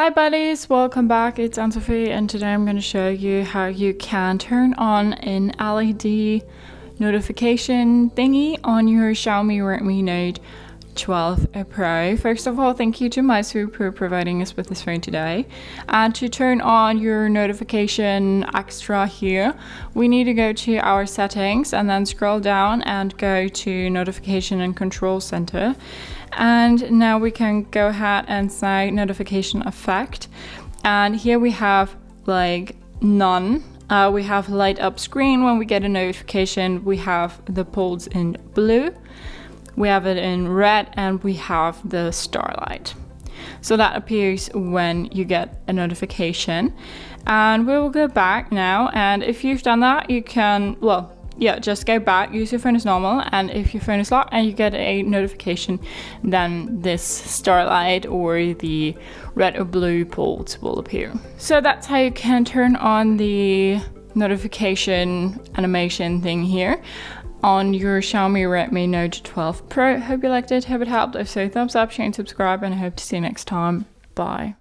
Hi buddies, welcome back. It's Anne-Sophie and today I'm going to show you how you can turn on an LED notification thingy on your Xiaomi Redmi Note 12 Pro. First of all, thank you to Mysoo for providing us with this phone today. And to turn on your notification extra here, we need to go to our settings and then scroll down and go to notification and control center. And now we can go ahead and say notification effect. And here we have like none. We have light up screen when we get a notification. We have the pulse in blue. We have it in red and we have the starlight. So that appears when you get a notification. And we will go back now. And if you've done that, you can, just go back, use your phone as normal, and if your phone is locked and you get a notification, then this starlight or the red or blue pulse will appear. So that's how you can turn on the notification animation thing here on your Xiaomi Redmi Note 12 Pro. Hope you liked it, hope it helped. If so, thumbs up, share and subscribe, and I hope to see you next time. Bye.